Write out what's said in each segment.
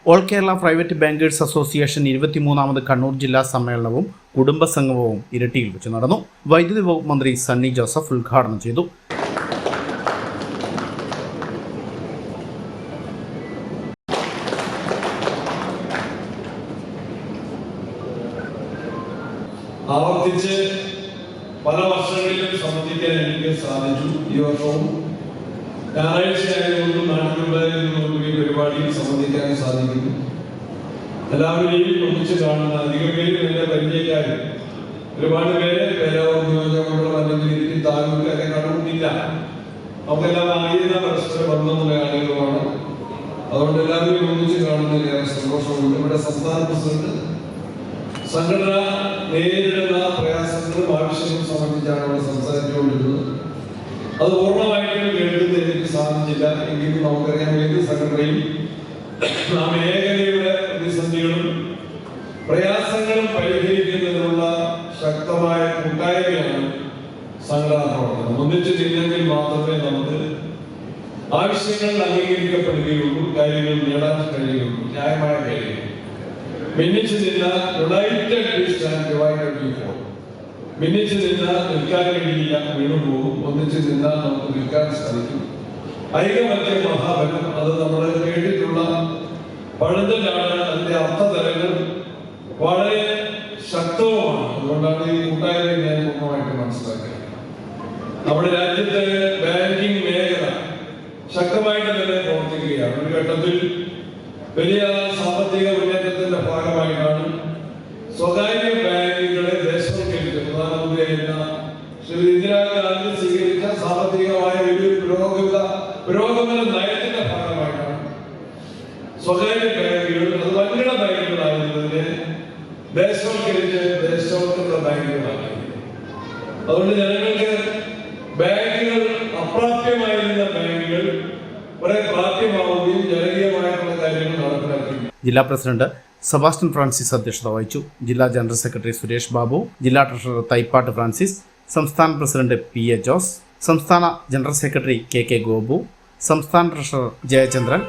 All Kerala private bankers association 23ാമത് കണ്ണൂർ ജില്ലാ സമ്മേളനവും കുടുംബസംഗമവും ഇരട്ടിയിൽ വെച്ച് നടന്നു. വൈദ്യുതി വകുപ്പ് മന്ത്രി സണ്ണി ജോസഫ് ഉദ്ഘാടനം ചെയ്തു. ആവർത്തിച്ച് പല വർഷങ്ങളിലും സംബന്ധിക്കാൻ എനിക്ക് സാധിച്ചു. ഈ വർഷവും ഞായറാഴ്ചയായതുകൊണ്ടും നാട്ടിലുണ്ടായതുകൊണ്ടും ഈ പരിപാടിയിൽ സംബന്ധിക്കാൻ സാധിക്കുന്നു. എല്ലാവരെയും ഒന്നിച്ച് കാണുന്ന അധികം പേരും എന്റെ പരിചയക്കാരും ഒരുപാട് പേര് പേരാവൂർ നിയോജകമണ്ഡലം അല്ലെങ്കിൽ ഇടുക്കി താലൂക്ക് അല്ലെങ്കിൽ കണ്ണൂരില്ല. നമുക്കെല്ലാം അറിയുന്ന പരസ്പര ബന്ധമുള്ള ആളുകളുമാണ്. അതുകൊണ്ട് എല്ലാവരെയും ഒന്നിച്ച് കാണുന്നതിൽ ഏറെ സന്തോഷമുണ്ട്. ഇവിടെ സംസ്ഥാന പ്രസിഡന്റ് സംഘടന നേരിടുന്ന പ്രയാസങ്ങളും ആവശ്യങ്ങളും സംബന്ധിച്ചാണ് ഇവിടെ സംസാരിച്ചുകൊണ്ടിരുന്നത്. അത് പൂർണ്ണമായിട്ടും കേൾക്കുന്നത് എനിക്ക് സാധിച്ചില്ല. എങ്കിലും നമുക്കറിയാം ഏത് സംഘടനയും ആ മേഖലയുടെ പ്രതിസന്ധികളും പ്രയാസങ്ങളും പരിഹരിക്കുന്നതിനുള്ള ശക്തമായ കൂട്ടായ്മയാണ് സംഘടനാ പ്രവർത്തനം. ഒന്നിച്ച് നിന്നെങ്കിൽ മാത്രമേ നമുക്ക് ആവശ്യങ്ങൾ അംഗീകരിക്കപ്പെടുകയുള്ളൂ, കാര്യങ്ങൾ നേടാൻ കഴിയുള്ളൂ, ന്യായമായ കഴിയുള്ളൂ. ഭിന്നിച്ചു നിന്നാൽ ഭിന്നിച്ചു നിന്നാൽ നിൽക്കാൻ കഴിയില്ല, വീണുപോകും. ഒന്നിച്ചു നിന്നാൽ നമുക്ക് നിൽക്കാൻ സാധിക്കും. ഐകമത്യ മഹാബലം, അത് നമ്മൾ കേട്ടിട്ടുള്ള പഴഞ്ചൊല്ലാണ്. അതിന്റെ അർത്ഥതലങ്ങൾ വളരെ ശക്തവുമാണ്. അതുകൊണ്ടാണ് ഈ കൂട്ടായ്മ ഞാൻ പൂർണ്ണമായിട്ട് മനസ്സിലാക്കിയത്. നമ്മുടെ രാജ്യത്തെ ബാങ്കിങ് മേഖല ശക്തമായിട്ട് തന്നെ പ്രവർത്തിക്കുകയാണ്. ഒരു ഘട്ടത്തിൽ വലിയ സാമ്പത്തിക മുന്നേറ്റത്തിന്റെ ഭാഗമായിട്ടാണ് സ്വകാര്യ ബാങ്കുകളെ ദേശവൽക്കരിച്ചത്. പ്രധാനമന്ത്രിയായിരുന്ന ശ്രീ ഇന്ദിരാഗാന്ധി സ്വീകരിച്ച സാമ്പത്തികമായ വലിയ പുരോഗമന നയത്തിന്റെ ഭാഗമായിട്ടാണ് സ്വകാര്യ ബാങ്കുകൾ, അത് വൻകിട ബാങ്കുകളായിരുന്നതിനെ ദേശവൽക്കൃത ബാങ്കുകളാക്കി. അതുകൊണ്ട് ജനങ്ങൾക്ക് ബാങ്കുകൾ അപ്രാപ്യമായിരുന്ന ബാങ്കുകൾ കുറെ പ്രാപ്യമാവുകയും ജനകീയമായിട്ടുള്ള കാര്യങ്ങൾ നടപ്പിലാക്കി. ജില്ലാ പ്രസിഡന്റ് സെബാസ്റ്റ്യൻ ഫ്രാൻസിസ് അധ്യക്ഷത വഹിച്ചു. ജില്ലാ ജനറൽ സെക്രട്ടറി സുരേഷ് ബാബു, ജില്ലാ ട്രഷറർ തൈപ്പാട്ട് ഫ്രാൻസിസ്, സംസ്ഥാന പ്രസിഡന്റ് PA ജോസ്, സംസ്ഥാന ജനറൽ സെക്രട്ടറി KK ഗോപു, സംസ്ഥാന treasurer Jayachandran,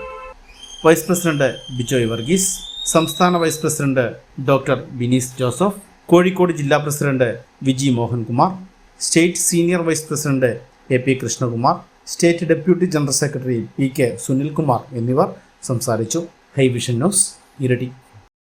vice president Bijoy Varghese, സംസ്ഥാന vice president doctor Binees Joseph, Kozhikode ജില്ലാ president Viji Mohankumar, state senior vice president AP Krishnakumar, state deputy general secretary PK Sunilkumar എന്നിവർ സംസാരിച്ചു. ഹൈവിഷൻ ന്യൂസ്, ഇരട്ടി.